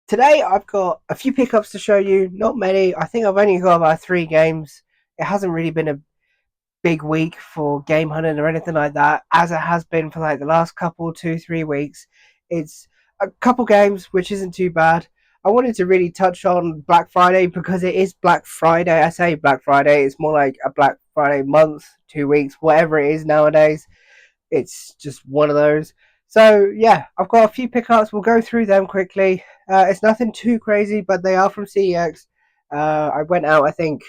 Today I've got a few pickups to show you, not many. I think I've only got about 3 games. It hasn't really been a big week for game hunting or anything like that, as it has been for like the last couple, 2, 3 weeks. It's a couple games, which isn't too bad. I wanted to really touch on Black Friday because it is Black Friday. I say Black Friday, it's more like a Black Friday month, 2 weeks, whatever it is nowadays. It's just one of those. So yeah, I've got a few pickups. We'll go through them quickly. It's nothing too crazy, but they are from CEX. I went out, I think,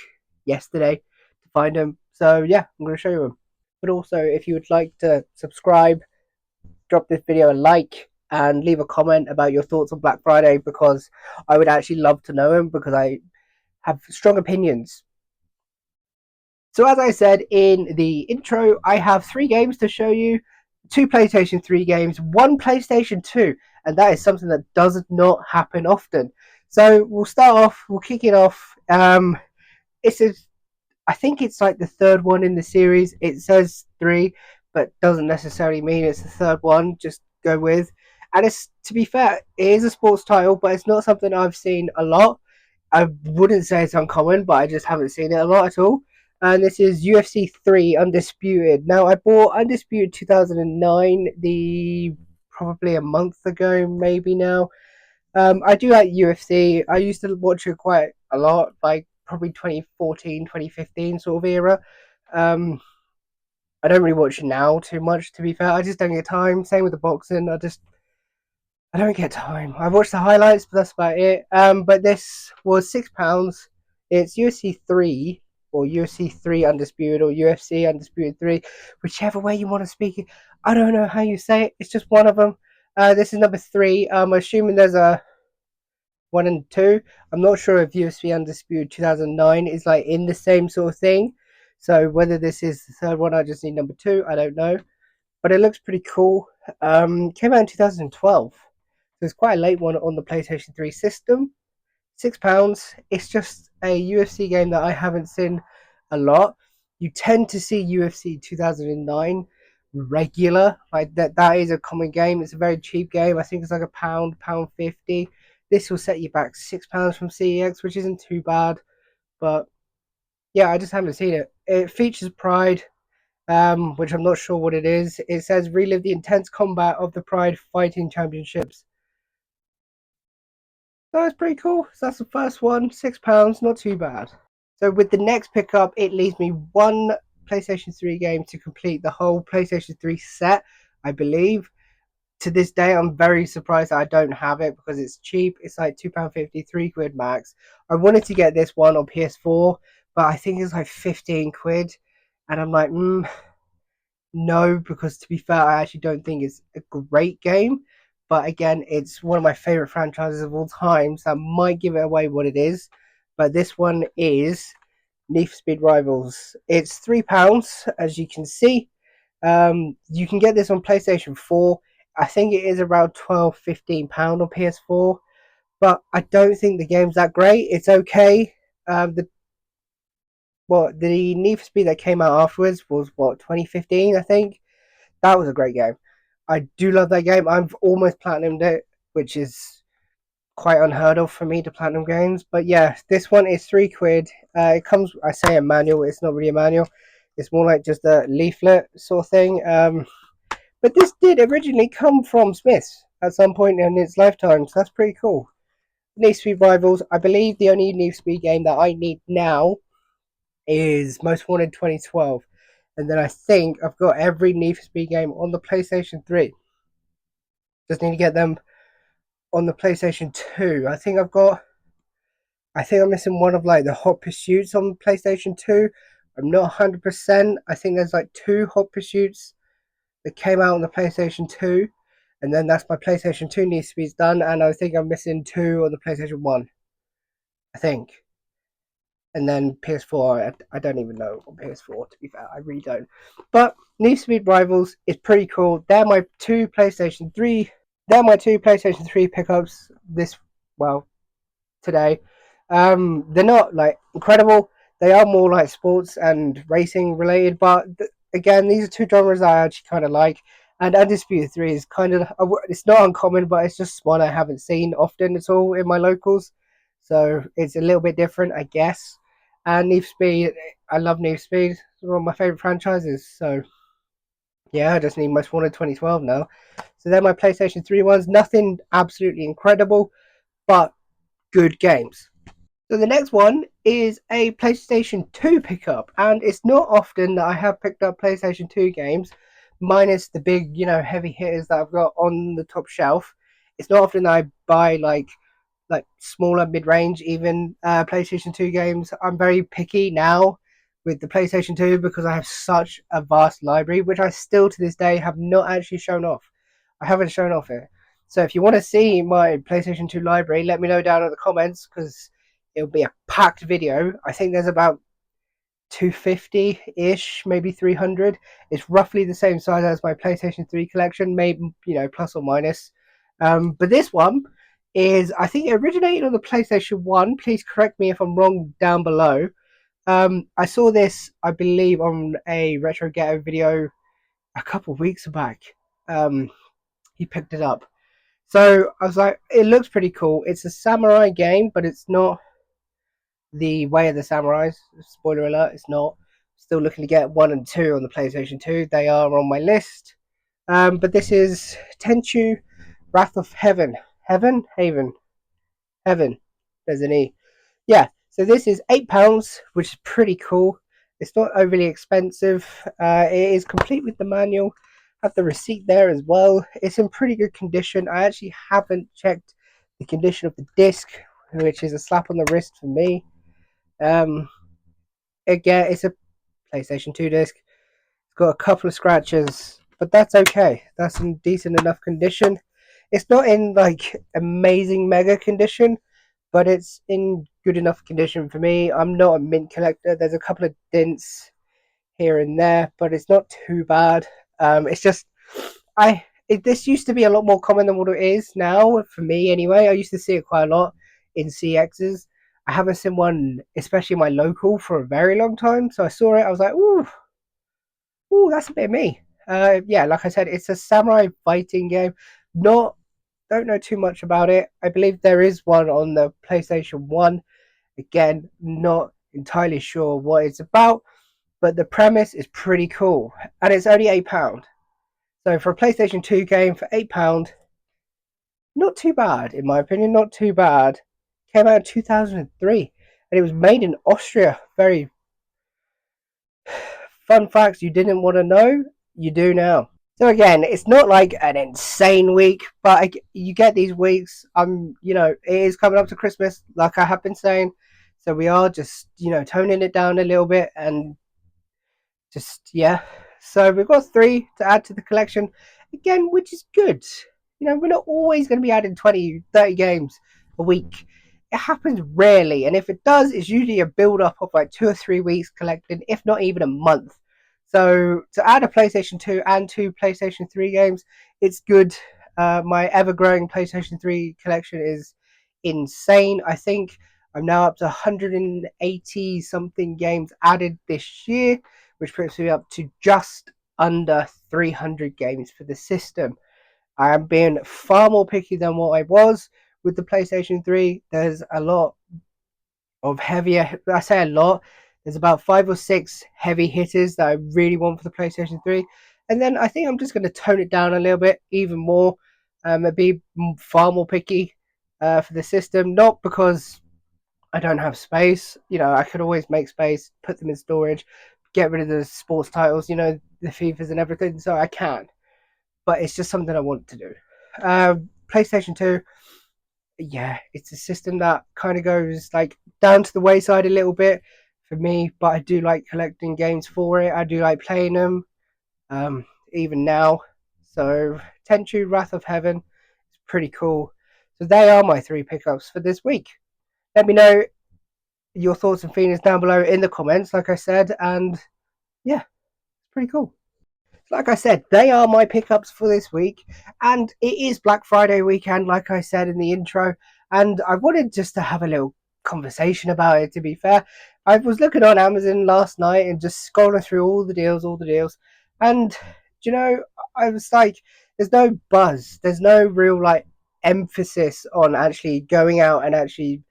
yesterday to find them. So yeah, I'm going to show you them. But also, if you would like to subscribe, drop this video a like, and leave a comment about your thoughts on Black Friday, because I would actually love to know them, because I have strong opinions. So as I said in the intro, I have 3 games to show you. 2 PlayStation 3 games, 1 PlayStation 2, and that is something that does not happen often. So we'll start off, we'll kick it off. It's a, I think it's like the third one in the series. It says 3, but doesn't necessarily mean it's the third one. Just go with. And it's, to be fair, it is a sports title, but it's not something I've seen a lot. I wouldn't say it's uncommon, but I just haven't seen it a lot at all. And this is UFC 3 Undisputed. Now, I bought Undisputed 2009, the probably a month ago, maybe now. I do like UFC. I used to watch it quite a lot, like probably 2014, 2015 sort of era. Um, I don't really watch it now too much, to be fair. I just don't get time. Same with the boxing. I don't get time. I've watched the highlights, but that's about it. But this was £6. It's UFC 3 or UFC 3 Undisputed or UFC Undisputed 3, whichever way you want to speak it. I don't know how you say it. It's just one of them. This is number 3. I'm assuming there's a 1 and 2. I'm not sure if UFC Undisputed 2009 is like in the same sort of thing. So whether this is the third one, I just need number 2. I don't know. But it looks pretty cool. Came out in 2012. So it's quite a late one on the PlayStation 3 system. £6. It's just a UFC game that I haven't seen a lot. You tend to see UFC 2009 regular, like that is a common game. It's a very cheap game. I think it's like pound 50. This will set you back £6 from CEX, which isn't too bad. But yeah, I just haven't seen it. It features Pride, which I'm not sure what it is. It says relive the intense combat of the Pride Fighting Championships. So it's pretty cool. So that's the first one, £6, not too bad. So with the next pickup, it leaves me one PlayStation 3 game to complete the whole PlayStation 3 set, I believe. To this day, I'm very surprised that I don't have it because it's cheap. It's like £2.50, £3 max. I wanted to get this one on PS4, but I think it's like 15 quid. And I'm like, no, because to be fair, I actually don't think it's a great game. But again, it's one of my favorite franchises of all time, so I might give it away what it is. But this one is Need for Speed Rivals. It's £3, as you can see. You can get this on PlayStation 4. I think it is around £12, £15 on PS4. But I don't think the game's that great. It's okay. The Need for Speed that came out afterwards was 2015, I think. That was a great game. I do love that game. I've almost platinumed it, which is quite unheard of for me to platinum games. But yeah, this one is £3. It comes, I say a manual, it's not really a manual. It's more like just a leaflet sort of thing. But this did originally come from Smith's at some point in its lifetime, so that's pretty cool. Need for Speed Rivals, I believe the only Need for Speed game that I need now is Most Wanted 2012. And then I think I've got every Need for Speed game on the PlayStation 3. Just need to get them on the PlayStation 2. I think I'm missing one of like the Hot Pursuits on PlayStation 2. I'm not 100%. I think there's like 2 Hot Pursuits that came out on the PlayStation 2. And then that's my PlayStation 2 Need for Speed's done. And I think I'm missing 2 on the PlayStation 1. I think. And then PS4, I don't even know on PS4, to be fair. I really don't. But Need for Speed Rivals is pretty cool. They're my two PlayStation 3 pickups today. They're not like incredible. They are more like sports and racing related, but again, these are two genres I actually kind of like. And Undisputed 3 is kind of, it's not uncommon, but it's just one I haven't seen often at all in my locals. So it's a little bit different, I guess. And Need for Speed, I love Need for Speed. It's one of my favourite franchises. So yeah, I just need Most Wanted 2012 now. So they're my PlayStation 3 ones. Nothing absolutely incredible, but good games. So the next one is a PlayStation 2 pickup, and it's not often that I have picked up PlayStation 2 games, minus the big, heavy hitters that I've got on the top shelf. It's not often that I buy like smaller mid-range even PlayStation 2 games. I'm very picky now with the PlayStation 2 because I have such a vast library, which I still to this day have not actually shown off. I haven't shown off it. So if you want to see my PlayStation 2 library, let me know down in the comments because it'll be a packed video. I think there's about 250-ish, maybe 300. It's roughly the same size as my PlayStation 3 collection, maybe, plus or minus. But this one is, I think it originated on the PlayStation 1. Please correct me if I'm wrong down below. I saw this, I believe, on a Retro Ghetto video a couple of weeks back. He picked it up. So I was like, it looks pretty cool. It's a samurai game, but it's not the Way of the Samurais. Spoiler alert, it's not. Still looking to get 1 and 2 on the PlayStation 2. They are on my list. But this is Tenchu Wrath of Heaven. Haven. Heaven. There's an E. Yeah, so this is £8, which is pretty cool. It's not overly expensive. It is complete with the manual. Have the receipt there as well. It's in pretty good condition. I actually haven't checked the condition of the disc, which is a slap on the wrist for me. Again, it's a PlayStation 2 disc. It's got a couple of scratches, but that's okay. That's in decent enough condition. It's not in like amazing mega condition, but it's in good enough condition for me. I'm not a mint collector. There's a couple of dents here and there, but it's not too bad. It's just this used to be a lot more common than what it is now for me. Anyway, I used to see it quite a lot in CEXs. I haven't seen one, especially my local, for a very long time. So I saw it. I was like, ooh, that's a bit of me. Yeah, like I said, it's a samurai fighting game. Don't know too much about it. I believe there is one on the PlayStation 1. Again, not entirely sure what it's about, but the premise is pretty cool. And it's only £8. So for a PlayStation 2 game for £8, not too bad, in my opinion, not too bad. Came out in 2003, and it was made in Austria. Very fun facts you didn't want to know, you do now. So again, it's not like an insane week, but you get these weeks. It is coming up to Christmas, like I have been saying. So we are just, toning it down a little bit and just, yeah. So we've got 3 to add to the collection again, which is good. We're not always going to be adding 20, 30 games a week. It happens rarely, and if it does, it's usually a build up of like 2 or 3 weeks collecting, if not even a month. So to add a PlayStation 2 and 2 PlayStation 3 games, it's good. My ever growing PlayStation 3 collection is insane. I think I'm now up to 180 something games added this year, which puts me up to just under 300 games for the system. I am being far more picky than what I was with the PlayStation 3. There's a lot of heavier, I say a lot, there's about 5 or 6 heavy hitters that I really want for the PlayStation 3. And then I think I'm just going to tone it down a little bit, even more. I'd be far more picky for the system, not because I don't have space. I could always make space, put them in storage, get rid of the sports titles, the FIFAs and everything, so I can. But it's just something I want to do. PlayStation 2, yeah, it's a system that kind of goes like down to the wayside a little bit for me, but I do like collecting games for it. I do like playing them, even now. So Tenchu Wrath of Heaven is pretty cool. So they are my 3 pickups for this week. Let me know your thoughts and feelings down below in the comments, like I said, and yeah, it's pretty cool. Like I said, they are my pickups for this week, and it is Black Friday weekend, like I said in the intro, and I wanted just to have a little conversation about it. To be fair, I was looking on Amazon last night and just scrolling through all the deals, and Do you know, I was like, there's no buzz, there's no real like emphasis on actually going out and actually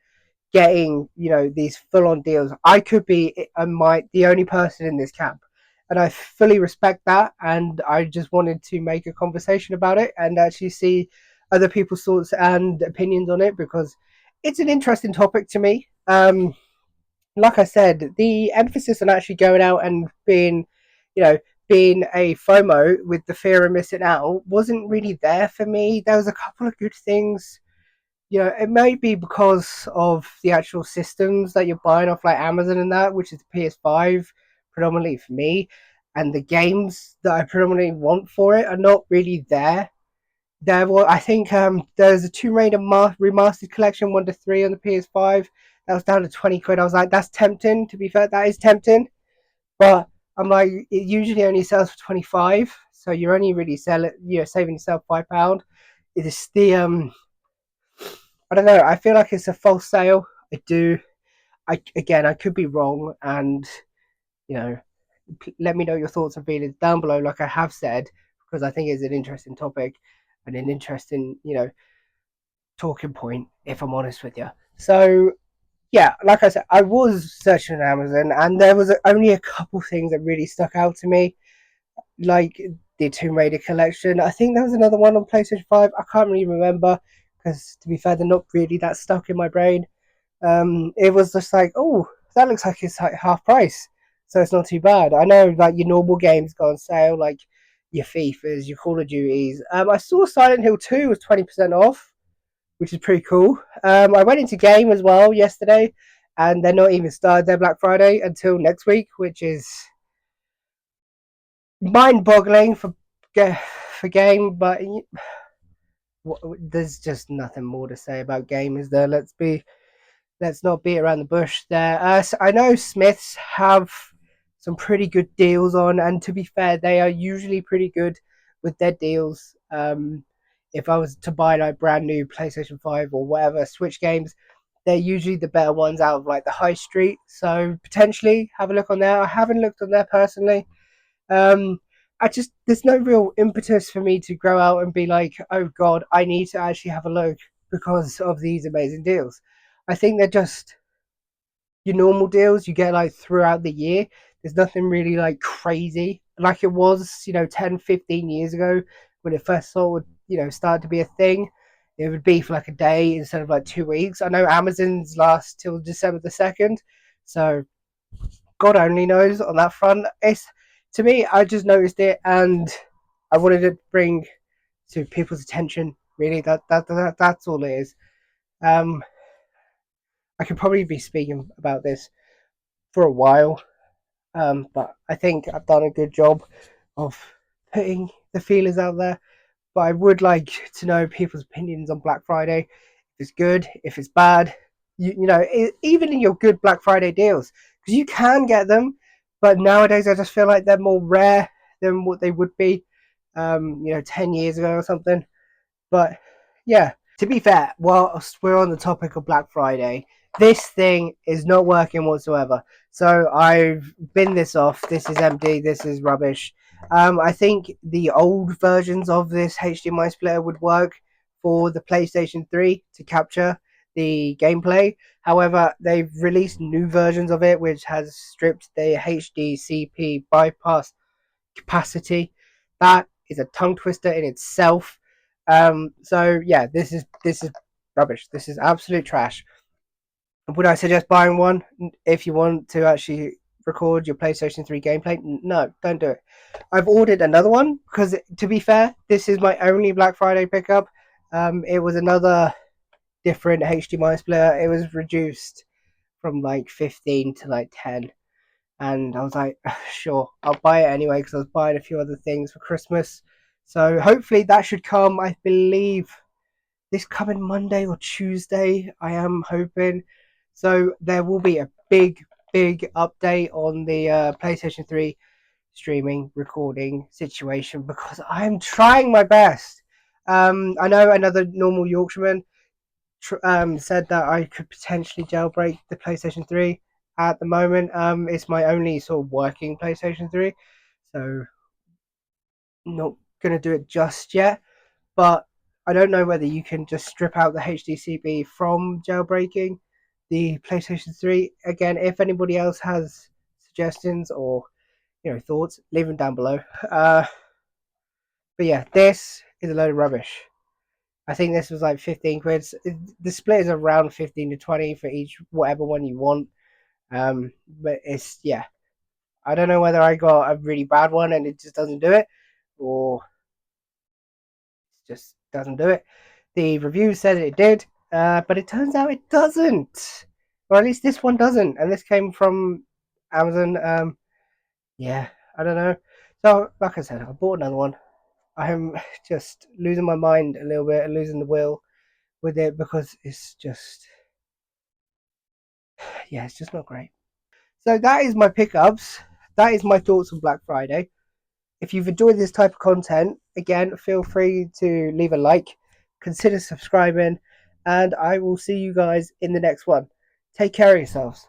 getting, these full on deals. I could be the only person in this camp, and I fully respect that. And I just wanted to make a conversation about it and actually see other people's thoughts and opinions on it, because it's an interesting topic to me. Like I said, the emphasis on actually going out and you know, being a FOMO with the fear of missing out wasn't really there for me. There was a couple of good things. It may be because of the actual systems that you're buying off like Amazon and that, which is PS5 predominantly for me, and the games that I predominantly want for it are not really there. I think there's a Tomb Raider remastered collection 1 to 3 on the PS5. That was down to 20 quid. I was like, that's tempting. To be fair, that is tempting, but I'm like, it usually only sells for 25, so you're only really saving yourself £5. It is the I don't know. I feel like it's a false sale. I do. I could be wrong, and you know, let me know your thoughts and feelings down below. Like I have said, because I think it's an interesting topic and an interesting, talking point. If I'm honest with you, so yeah, like I said, I was searching on Amazon, and there was only a couple things that really stuck out to me, like the Tomb Raider collection. I think there was another one on PlayStation 5. I can't really remember because, to be fair, they're not really that stuck in my brain. It was just like, oh, that looks like it's like half price, so it's not too bad. I know like your normal games go on sale, like your FIFAs, your Call of Duties. I saw Silent Hill 2 was 20% off, which is pretty cool. I went into Game as well yesterday, and they're not even started their Black Friday until next week, which is mind-boggling for Game. But there's just nothing more to say about Game, is there? Let's not beat around the bush there. So I know Smiths have some pretty good deals on, and to be fair, they are usually pretty good with their deals. If I was to buy like brand new PlayStation 5 or whatever Switch games, they're usually the better ones out of like the high street. So potentially have a look on there. I haven't looked on there personally. Um, there's no real impetus for me to go out and be like, oh god, I need to actually have a look because of these amazing deals. I think they're just your normal deals you get like throughout the year. There's nothing really like crazy like it was, 10, 15 years ago when it first sort of, started to be a thing. It would be for like a day instead of like 2 weeks. I know Amazon's last till December the 2nd, so God only knows on that front. It's to me, I just noticed it and I wanted to bring to people's attention. Really, that's all it is. Um, I could probably be speaking about this for a while, but I think I've done a good job of putting the feelers out there. But I would like to know people's opinions on Black Friday. If it's good, if it's bad, even in your good Black Friday deals, because you can get them, but nowadays I just feel like they're more rare than what they would be, 10 years ago or something. But yeah, to be fair, whilst we're on the topic of Black Friday, this thing is not working whatsoever. So I've been this off. This is empty. This is rubbish. I think the old versions of this HDMI splitter would work for the PlayStation 3 to capture the gameplay. However, they've released new versions of it, which has stripped the HDCP bypass capacity. That is a tongue twister in itself. So yeah, this is rubbish. This is absolute trash. Would I suggest buying one if you want to actually record your PlayStation 3 gameplay? No, don't do it. I've ordered another one because, to be fair, this is my only Black Friday pickup. It was another different HDMI splitter. It was reduced from like 15 to like 10, and I was like, sure, I'll buy it anyway because I was buying a few other things for Christmas. So hopefully that should come, I believe, this coming Monday or Tuesday. I am hoping. So there will be a big update on the PlayStation 3 streaming recording situation because I'm trying my best. I know another normal Yorkshireman said that I could potentially jailbreak the PlayStation 3 at the moment. It's my only sort of working PlayStation 3, so not gonna do it just yet, but I don't know whether you can just strip out the HDCP from jailbreaking the PlayStation 3. Again, if anybody else has suggestions or thoughts, leave them down below. But yeah, this is a load of rubbish. I think this was like 15 quid. The split is around 15 to 20 for each whatever one you want. But it's yeah. I don't know whether I got a really bad one and it just doesn't do it, or it just doesn't do it. The review said it did, but it turns out it doesn't, or at least this one doesn't. And this came from Amazon. Yeah, I don't know. So, like I said, I bought another one. I'm just losing my mind a little bit and losing the will with it because it's just, yeah, it's just not great. So that is my pickups. That is my thoughts on Black Friday. If you've enjoyed this type of content, again, feel free to leave a like, consider subscribing, and I will see you guys in the next one. Take care of yourselves.